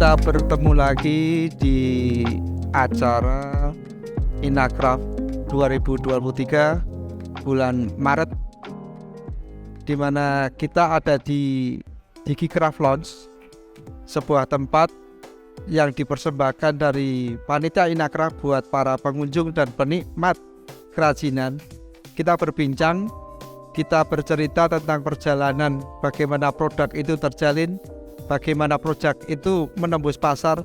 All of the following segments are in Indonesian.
kita bertemu lagi di acara Inacraft 2023 bulan Maret, di mana kita ada di Digicraft Lounge, sebuah tempat yang dipersembahkan dari panitia Inacraft buat para pengunjung dan penikmat kerajinan. Kita berbincang, kita bercerita tentang perjalanan bagaimana produk itu terjalin, bagaimana produk itu menembus pasar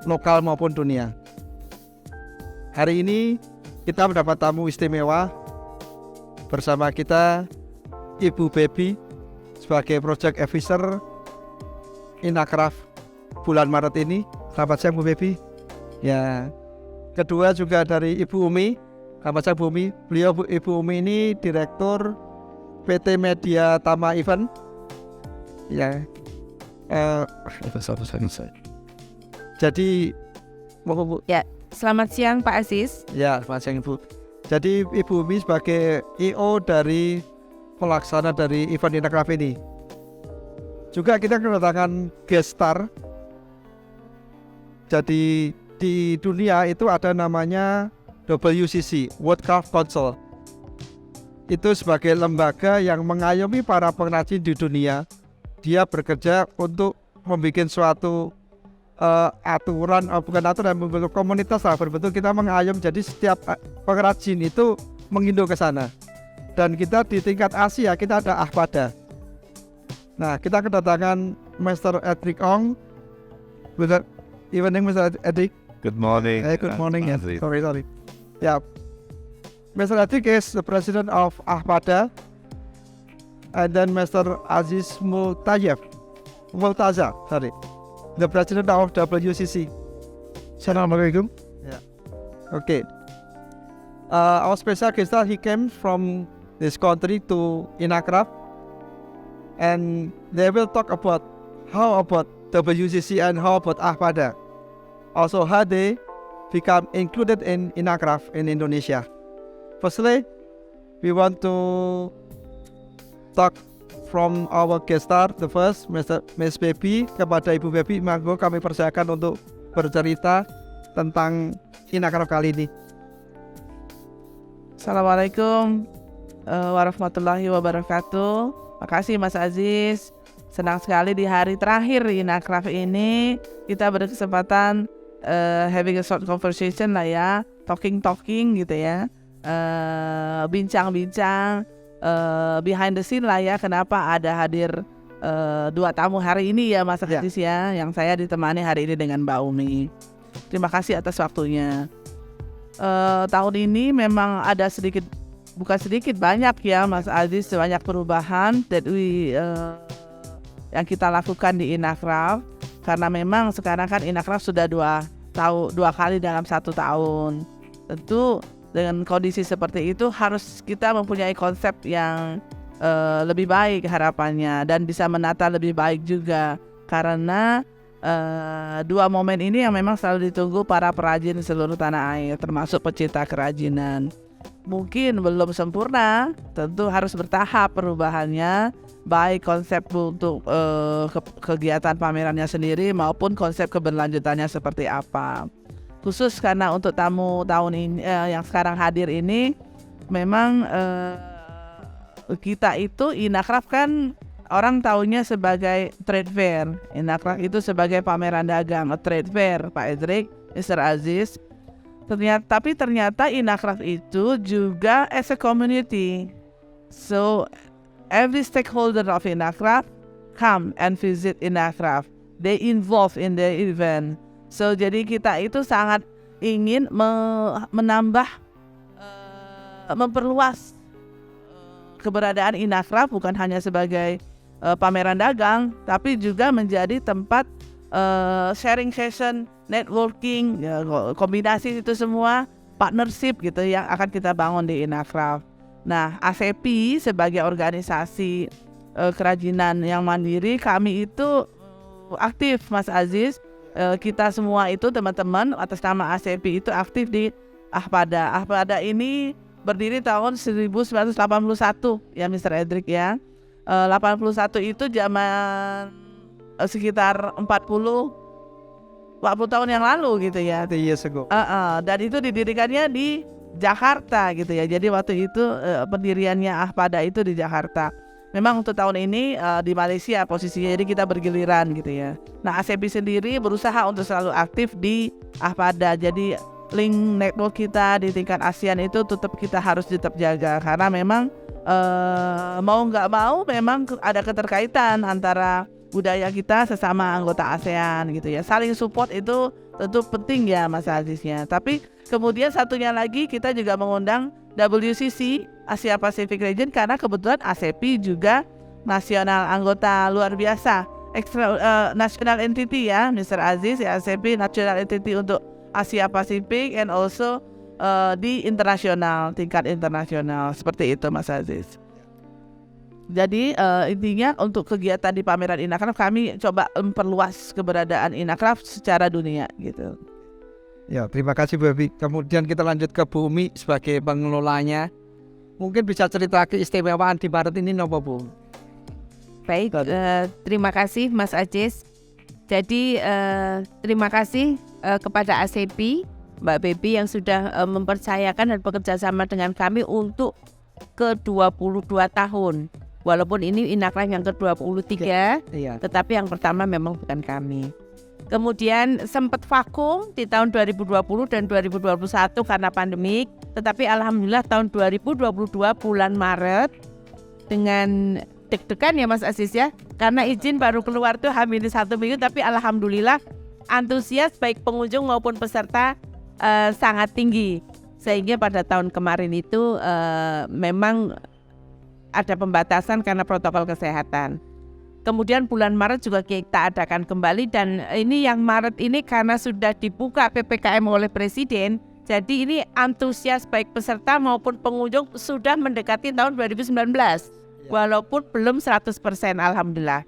lokal maupun dunia. Hari ini kita mendapat tamu istimewa. Bersama kita Ibu Baby sebagai Project Officer Inacraft bulan Maret ini. Selamat siang Bu Baby. Ya. Kedua juga dari Ibu Umi. Selamat siang Bu Umi. Beliau Ibu Umi ini Direktur PT Media Tama Event. Ya. Jadi ya, selamat siang Pak Aziz. Ya, selamat siang Ibu. Jadi Ibu Umi sebagai EO dari pelaksana dari event Inacraft ini. Juga kita kedatangan guest star. Jadi di dunia itu ada namanya WCC, World Craft Council. Itu sebagai lembaga yang mengayomi para pengrajin di dunia. Dia bekerja untuk membuat suatu aturan, bukan aturan, membentuk komunitas lah, berbentuk kita mengayom. Jadi setiap pengrajin itu menginduk ke sana. Dan kita di tingkat Asia kita ada Ahpada. Nah, kita kedatangan Mr. Edric Ong. Good evening, Mr. Edric. Good morning. Good morning. Yes. Sorry. Yeah. Mr. Edric is the president of Ahpada. And then Mr. Aziz Multaza, the president of WCC. Assalamualaikum. Yeah. Okay. Our special guest, he came from this country to Inacraft, and they will talk about how about WCC and how about Ahpada. Also, how they become included in Inacraft in Indonesia. Firstly, we want to talk from our guest star, the first, Miss Baby. Kepada Ibu Baby, monggo kami persilakan untuk bercerita tentang Inacraft kali ini. Assalamualaikum warahmatullahi wabarakatuh. Makasih Mas Aziz. Senang sekali di hari terakhir Inacraft ini kita berkesempatan having a short conversation lah ya, talking gitu ya, bincang-bincang behind the scene lah ya. Kenapa ada hadir dua tamu hari ini ya Mas Aziz ya, yang saya ditemani hari ini dengan Mbak Umi. Terima kasih atas waktunya. Tahun ini memang ada banyak ya Mas Aziz, banyak perubahan yang kita lakukan di Inacraft, karena memang sekarang kan Inacraft sudah dua kali dalam 1 tahun. Tentu dengan kondisi seperti itu harus kita mempunyai konsep yang lebih baik harapannya, dan bisa menata lebih baik juga, karena dua momen ini yang memang selalu ditunggu para perajin seluruh tanah air, termasuk pecinta kerajinan. Mungkin belum sempurna, tentu harus bertahap perubahannya, baik konsep untuk kegiatan pamerannya sendiri maupun konsep keberlanjutannya seperti apa. Khusus karena untuk tamu tahun ini yang sekarang hadir ini, memang kita itu Inacraft kan orang tahunya sebagai trade fair. Inacraft itu sebagai pameran dagang, trade fair, Pak Edric, Mr. Aziz. Tapi ternyata Inacraft itu juga as a community. So every stakeholder of Inacraft come and visit Inacraft. They involved in the event. So jadi kita itu sangat ingin menambah, memperluas keberadaan Inacraft bukan hanya sebagai pameran dagang, tapi juga menjadi tempat sharing session, networking, ya, kombinasi itu semua, partnership gitu yang akan kita bangun di Inacraft. Nah, ASEPI sebagai organisasi kerajinan yang mandiri, kami itu aktif Mas Aziz. Kita semua itu teman-teman atas nama ASEPI itu aktif di Ahpada. Ahpada ini berdiri tahun 1981 ya Mr. Edric ya. 81 itu zaman sekitar 40 40 tahun yang lalu gitu ya. 30 years ago. Dan itu didirikannya di Jakarta gitu ya. Jadi waktu itu pendiriannya Ahpada itu di Jakarta. Memang untuk tahun ini di Malaysia posisinya, jadi kita bergiliran gitu ya. Nah, ACP sendiri berusaha untuk selalu aktif di Ahpada. Jadi link network kita di tingkat ASEAN itu kita harus tetap jaga, karena memang mau nggak mau memang ada keterkaitan antara budaya kita sesama anggota ASEAN gitu ya. Saling support itu tentu penting ya Mas Aziznya. Tapi kemudian satunya lagi kita juga mengundang WCC Asia Pacific Region, karena kebetulan ACP juga nasional anggota luar biasa, national entity ya Mr. Aziz ya. ACP national entity untuk Asia Pacific and also di internasional, tingkat internasional, seperti itu Mas Aziz. Jadi intinya untuk kegiatan di pameran Inacraft kami coba memperluas keberadaan Inacraft secara dunia gitu. Ya, terima kasih Bu Evi. Kemudian kita lanjut ke Bu Umi sebagai pengelolanya. Mungkin bisa cerita keistimewaan di Maret ini nopo Bu? Baik, terima kasih Mas Aziz. Jadi terima kasih kepada ACP, Mbak Bebi yang sudah mempercayakan dan bekerja sama dengan kami untuk ke-22 tahun. Walaupun ini Inacraft yang ke-23, Iya. tetapi yang pertama memang bukan kami. Kemudian sempat vakum di tahun 2020 dan 2021 karena pandemik, tetapi alhamdulillah tahun 2022 bulan Maret dengan deg-degan ya Mas Aziz ya, karena izin baru keluar tuh H-1 minggu, tapi alhamdulillah antusias baik pengunjung maupun peserta sangat tinggi, sehingga pada tahun kemarin itu memang ada pembatasan karena protokol kesehatan. Kemudian bulan Maret juga kita adakan kembali, dan ini yang Maret ini karena sudah dibuka PPKM oleh Presiden, jadi ini antusias baik peserta maupun pengunjung sudah mendekati tahun 2019, walaupun belum 100% alhamdulillah.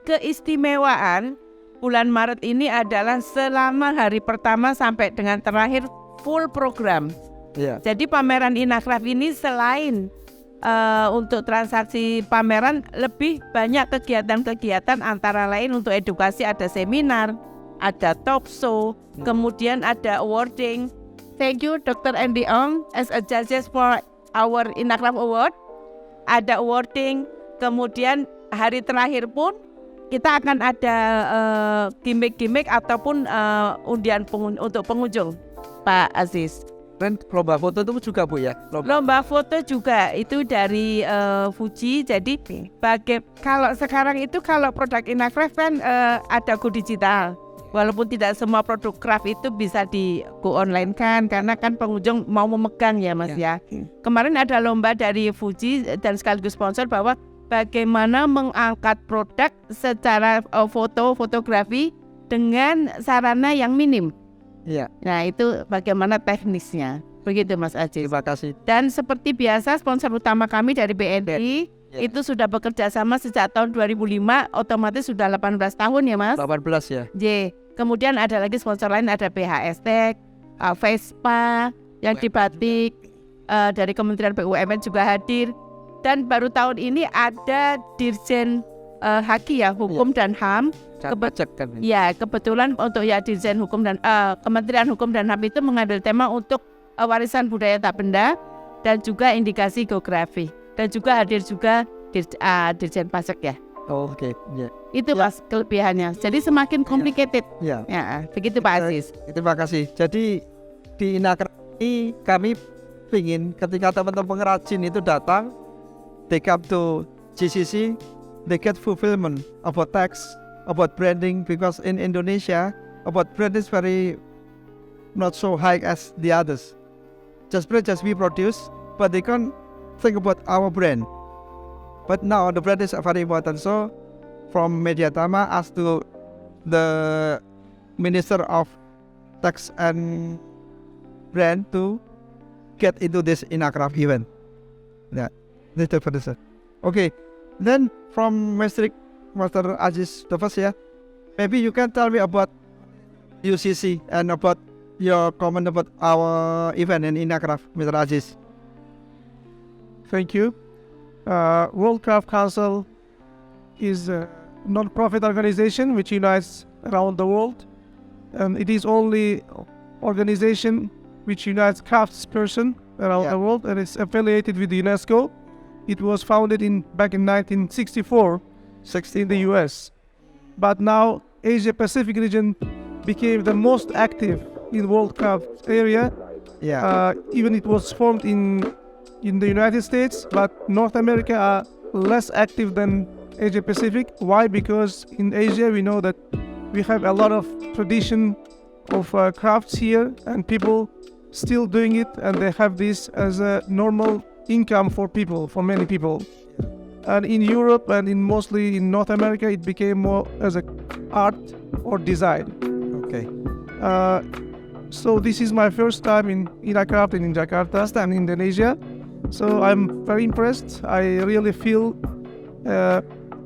Keistimewaan bulan Maret ini adalah selama hari pertama sampai dengan terakhir full program. Iya. Jadi pameran Inacraft ini selain untuk transaksi pameran, lebih banyak kegiatan-kegiatan, antara lain untuk edukasi ada seminar, ada talk show, kemudian ada awarding. Thank you Dr. Andy Ong as a judges for our Inacraft Award. Ada awarding, kemudian hari terakhir pun kita akan ada gimmick-gimmick ataupun undian untuk pengunjung Pak Aziz. Dan lomba foto itu juga Bu ya? Lomba foto juga itu dari Fuji. Jadi kalau sekarang itu kalau produk Inacraft kan ada go digital. Walaupun tidak semua produk craft itu bisa di go online kan, karena kan pengunjung mau memegang ya Mas ya. Kemarin ada lomba dari Fuji dan sekaligus sponsor bahwa bagaimana mengangkat produk secara fotografi dengan sarana yang minim. Iya. Nah itu bagaimana teknisnya, begitu Mas Aziz. Terima kasih. Dan seperti biasa sponsor utama kami dari BNI itu sudah bekerja sama sejak tahun 2005, otomatis sudah 18 tahun ya Mas. 18 ya. Kemudian ada lagi sponsor lain, ada BHS Tech, Vespa yang di batik, dari Kementerian BUMN juga hadir. Dan baru tahun ini ada Dirjen Haki ya, Hukum dan HAM. Ya, kebetulan untuk ya Dirjen Hukum dan Kementerian Hukum dan HAM itu mengambil tema untuk warisan budaya tak benda dan juga indikasi geografi, dan juga hadir juga Dirjen Pajak ya. Oh, oke. Yeah. Itu Mas kelebihannya. Jadi semakin complicated. Ya. Ya, begitu Pak Aziz. Terima kasih. Jadi di Inacraft ini kami ingin ketika teman-teman pengrajin itu datang, they come to GCC, they get fulfillment about tax, about branding, because in Indonesia about brand is very not so high as the others. Just we produce, but they can't think about our brand. But now the brand is very important. So from Mediatama asked to the Minister of Tax and Brand to get into this Inacraft event. Yeah, this is the sir. Okay, then from Master Aziz the first, yeah, maybe you can tell me about UCC and about your comment about our event in Inacraft, Mr. Aziz. Thank you. World Craft Council is a non-profit organization which unites around the world It is only organization which unites craftsperson around Yeah. the world, and it's affiliated with UNESCO. It was founded back in 1964 in the US. But now Asia Pacific region became the most active in World Craft area. Yeah. Even it was formed in the United States, but North America are less active than Asia Pacific. Why? Because in Asia we know that we have a lot of tradition of crafts here, and people still doing it, and they have this as a normal income for many people. And in Europe and mostly in North America, it became more as a art or design. Okay. So this is my first time in Inacraft in Jakarta and Indonesia. So I'm very impressed. I really feel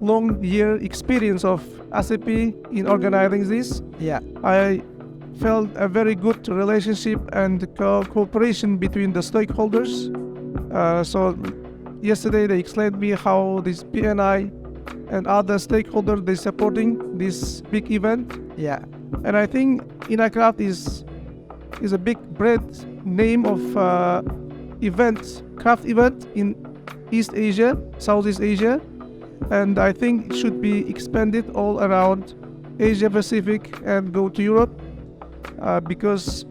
long year experience of ACP in organizing this. Yeah. I felt a very good relationship and cooperation between the stakeholders. So yesterday they explained me how this PNI and other stakeholders they supporting this big event. Yeah. And I think Inacraft is a big brand name of craft event in East Asia, Southeast Asia, and I think it should be expanded all around Asia Pacific and go to Europe because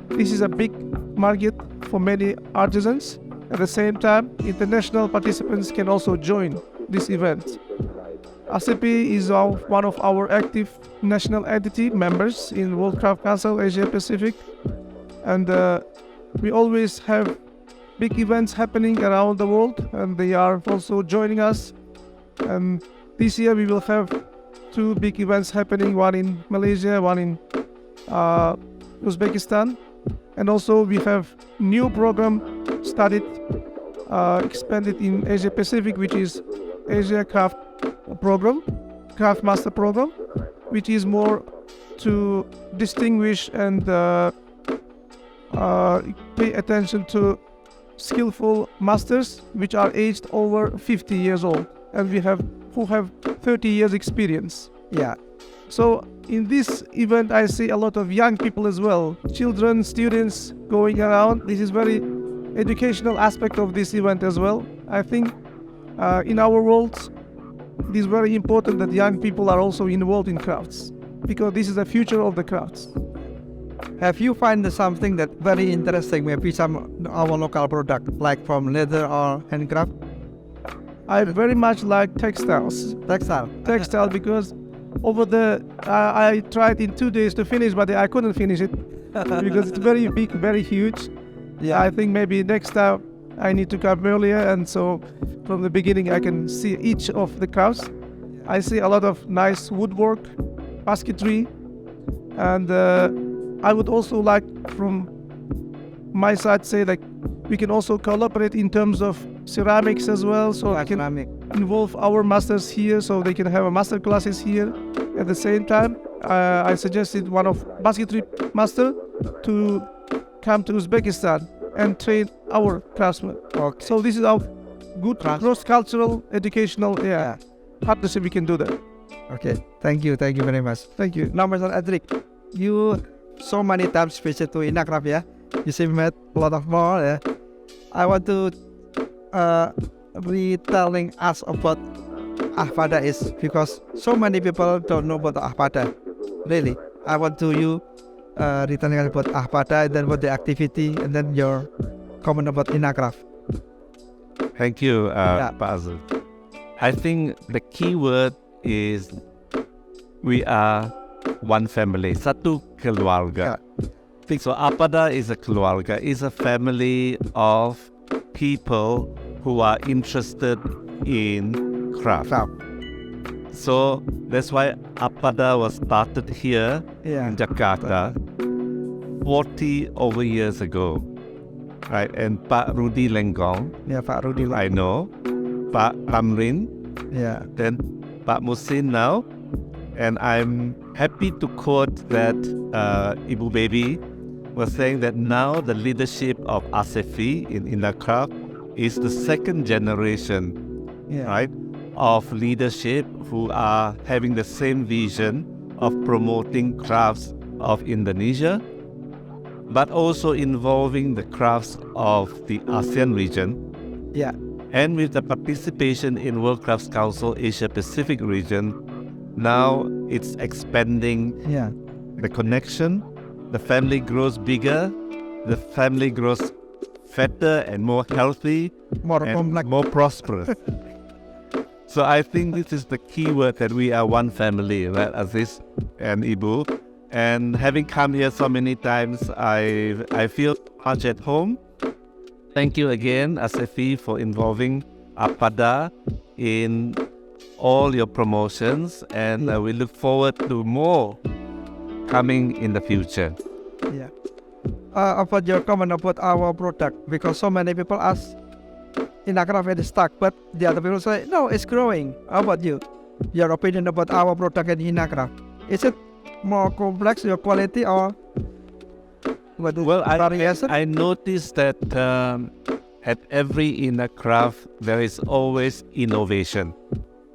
this is a big market for many artisans. At the same time, international participants can also join this event. ACP is one of our active national entity members in World Craft Council Asia Pacific, and we always have big events happening around the world, and they are also joining us. And this year we will have 2 big events happening, one in Malaysia, one in Uzbekistan, and also we have new program started, expanded in Asia Pacific, which is Asia Craft Program, Craft Master Program, which is more to distinguish and pay attention to skillful masters which are aged over 50 years old, and who have 30 years experience. Yeah. So in this event I see a lot of young people as well, children, students going around. This is very educational aspect of this event as well. I think in our world it is very important that young people are also involved in crafts, because this is the future of the crafts. Have you find something that very interesting? Maybe some our local product, like from leather or handcraft, I very much like textiles. textile. Because over I tried in 2 days to finish, but I couldn't finish it because it's very big, very huge. Yeah. I think maybe next time I need to come earlier, and so from the beginning I can see each of the crafts. I see a lot of nice woodwork, basketry, and I would also like from my side say that we can also collaborate in terms of ceramics as well, so I can Ceramic. involve our masters here so they can have a master classes here. At the same time, I suggested one of basketry master to come to Uzbekistan and train our craftsmen. Okay. So this is our good Trans- cross-cultural educational partnership. We can do that. Okay. Thank you very much. Thank you. Now, Mr. Edric, you so many times visit to Inacraft, yeah? You see met a lot of more, yeah? I want to retelling us about Ahpada is, because so many people don't know about Ahpada. Really, I want to you retelling us about Ahpada, and then about the activity, and then your comment about Inacraft. Thank you, Yeah. Pak Azul. I think the key word is we are one family, satu keluarga. So Ahpada is a keluarga, is a family of people who are interested in craft. So that's why Ahpada was started here Yeah. in Jakarta 40 over years ago. Right, and Pak Rudi Lenggong, Yeah, Pak Rudi. I know, Pak Tamrin, Yeah. then Pak Musin now, and I'm happy to quote that Ibu Baby was saying that now the leadership of ASEFI in Inacraft is the second generation, Yeah. right, of leadership who are having the same vision of promoting crafts of Indonesia, but also involving the crafts of the ASEAN region. Yeah. And with the participation in World Crafts Council Asia Pacific region, now it's expanding Yeah. the connection. The family grows bigger, the family grows fatter and more healthy More and complex. more prosperous. So I think this is the key word, that we are one family, right, Aziz and Ibu. And having come here so many times, I feel much at home. Thank you again, Asefi, for involving APADA in all your promotions, and we look forward to more coming in the future. Yeah. About your comment about our product, because so many people ask, Inacraft is stuck, but the other people say, no, it's growing. How about you? Your opinion about our product in Inacraft? Is it more complex, your quality, or what? Well, variation? I noticed that at every inner craft there is always innovation.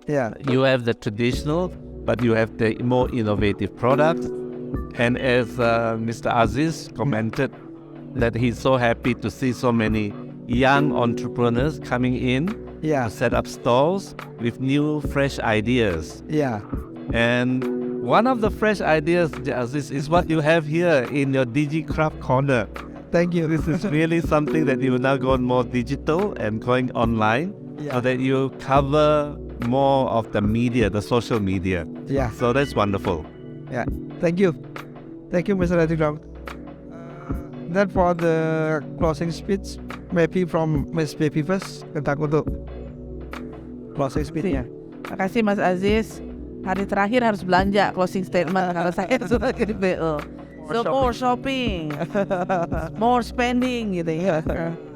Yeah. You have the traditional, but you have the more innovative products. And as Mr. Aziz commented, that he's so happy to see so many young entrepreneurs coming in Yeah. to set up stalls with new, fresh ideas. Yeah. And one of the fresh ideas, Aziz, is what you have here in your DigiCraft corner. Thank you. This is really something that you will now go more digital and going online, Yeah. so that you cover more of the media, the social media. Yeah. So that's wonderful. Yeah. Thank you. Thank you, Mr. Ratigrong. Then for the closing speech, maybe from Miss Baby first, tentang untuk closing speech-nya. Makasih Mas Aziz. Hari terakhir harus belanja closing statement kalau saya sebagai BO. So more shopping, more spending gitu ya.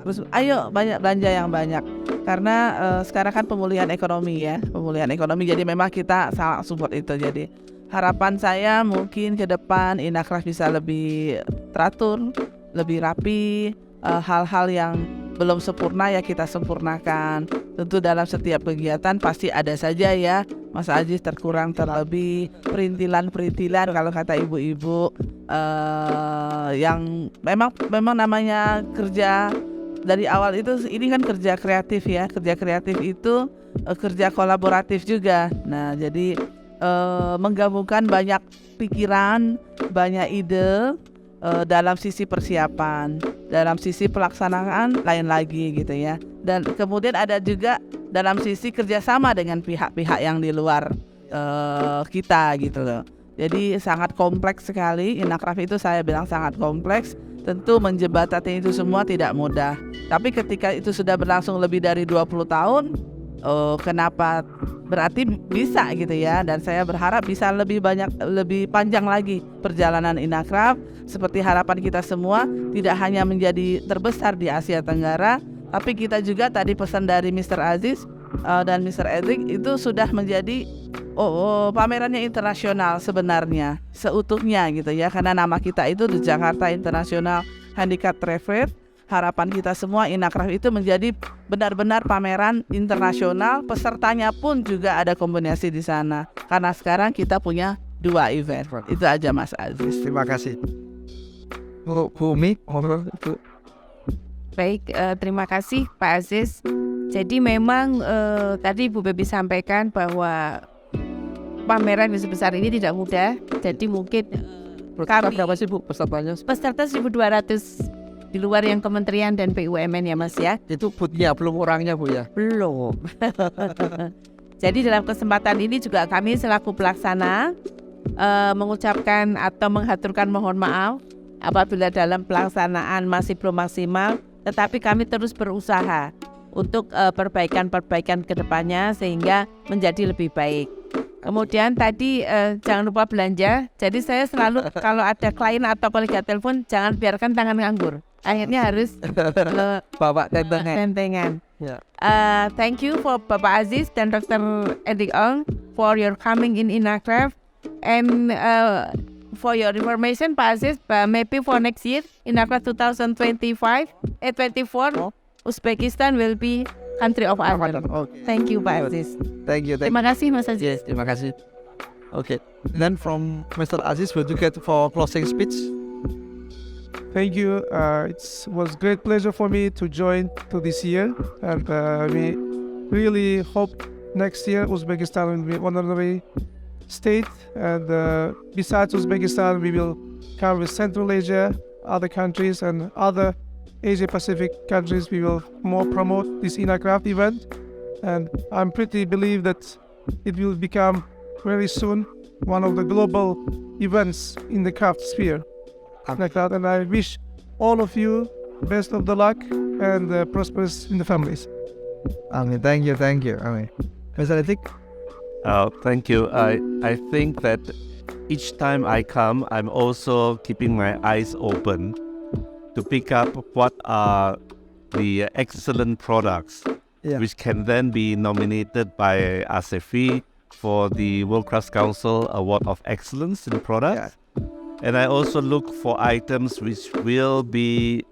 Terus ayo banyak belanja yang banyak. Karena sekarang kan pemulihan ekonomi ya, pemulihan ekonomi. Jadi memang kita sangat support itu. Jadi harapan saya mungkin ke depan Inacraft bisa lebih teratur, lebih rapi, hal-hal yang belum sempurna ya kita sempurnakan. Tentu dalam setiap kegiatan pasti ada saja ya Mas Aziz terkurang terlebih, perintilan-perintilan kalau kata ibu-ibu, yang memang namanya kerja dari awal itu, ini kan kerja kreatif ya. Kerja kreatif itu kerja kolaboratif juga. Nah jadi menggabungkan banyak pikiran, banyak ide, dalam sisi persiapan, dalam sisi pelaksanaan lain lagi gitu ya. Dan kemudian ada juga dalam sisi kerjasama dengan pihak-pihak yang di luar kita gitu loh. Jadi sangat kompleks sekali. Inacraft itu saya bilang sangat kompleks. Tentu menjembatani itu semua tidak mudah. Tapi ketika itu sudah berlangsung lebih dari 20 tahun, kenapa, berarti bisa gitu ya. Dan saya berharap bisa lebih panjang lagi perjalanan Inacraft. Seperti harapan kita semua, tidak hanya menjadi terbesar di Asia Tenggara, tapi kita juga tadi pesan dari Mr. Aziz dan Mr. Edric itu sudah menjadi pamerannya internasional sebenarnya seutuhnya gitu ya. Karena nama kita itu di Jakarta International Handicraft Trade Fair. Harapan kita semua Inacraft itu menjadi benar-benar pameran internasional. Pesertanya pun juga ada kombinasi di sana. Karena sekarang kita punya 2 event. Itu aja Mas Aziz. Terima kasih. Bu Umi, Bu. Baik, terima kasih Pak Aziz. Jadi memang tadi Bu Baby sampaikan bahwa pameran yang sebesar ini tidak mudah. Jadi mungkin Peserta berapa sih Bu pesertanya? peserta 1.200 di luar yang kementerian dan BUMN ya Mas ya. Itu booth-nya, belum orangnya Bu ya? Belum. Jadi dalam kesempatan ini juga kami selaku pelaksana mengucapkan atau menghaturkan mohon maaf apabila dalam pelaksanaan masih belum maksimal, tetapi kami terus berusaha untuk perbaikan-perbaikan ke depannya sehingga menjadi lebih baik. Kemudian tadi jangan lupa belanja. Jadi saya selalu kalau ada klien atau kolega telepon jangan biarkan tangan nganggur. Akhirnya harus Bapak tentengan. tentengan. Ya. Thank you for Bapak Aziz dan Dr. Edric Ong for your coming in Inacraft and for your information Pak Aziz, maybe for next year Inacraft 2024 Uzbekistan will be country of honor. Okay. Thank you Pak Aziz. Thank you. Terima kasih Mas Aziz. Yes, terima kasih. Okay. Then from Mr. Aziz, would you get for closing speech? Thank you. It was great pleasure for me to join to this year, and we really hope next year Uzbekistan will be honorary state. And besides Uzbekistan, we will cover Central Asia, other countries, and other Asia Pacific countries. We will more promote this INACRAFT event, and I'm pretty believe that it will become very soon one of the global events in the craft sphere. Like that, and I wish all of you best of the luck and prosperous in the families. Amin. Thank you. Amin. Mr. Atik? Thank you. I think that each time I come, I'm also keeping my eyes open to pick up what are the excellent products Yeah. which can then be nominated by ASEFI for the World Crafts Council Award of Excellence in Products. And I also look for items which will be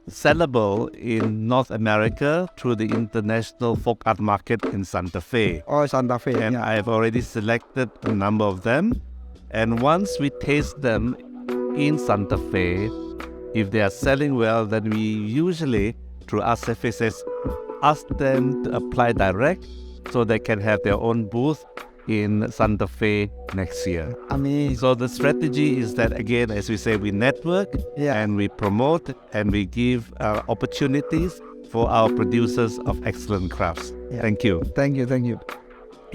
sellable in North America through the International Folk Art Market in Santa Fe. Oh, Santa Fe. And Yeah. I have already selected a number of them. And once we taste them in Santa Fe, if they are selling well, then we usually, through ASEFI, ask them to apply direct so they can have their own booth in Santa Fe next year. Amin. So the strategy is that, again, as we say, we network Yeah. and we promote and we give opportunities for our producers of excellent crafts. Yeah. Thank you. Thank you.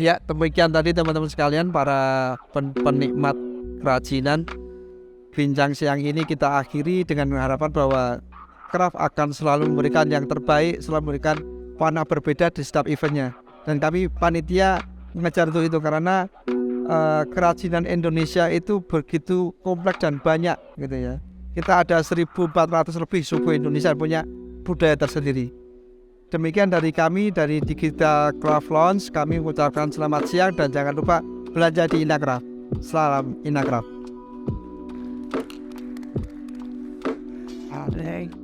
Ya, demikian tadi teman-teman sekalian, para penikmat kerajinan. Bincang siang ini kita akhiri dengan harapan bahwa craft akan selalu memberikan yang terbaik, selalu memberikan warna berbeda di setiap eventnya. Dan kami panitia mengejar itu karena kerajinan Indonesia itu begitu kompleks dan banyak gitu ya. Kita ada 1.400 lebih suku Indonesia yang punya budaya tersendiri. Demikian dari kami, dari Digital Craft Lounge, kami mengucapkan selamat siang dan jangan lupa belanja di INACRAFT. Salam INACRAFT. Alright.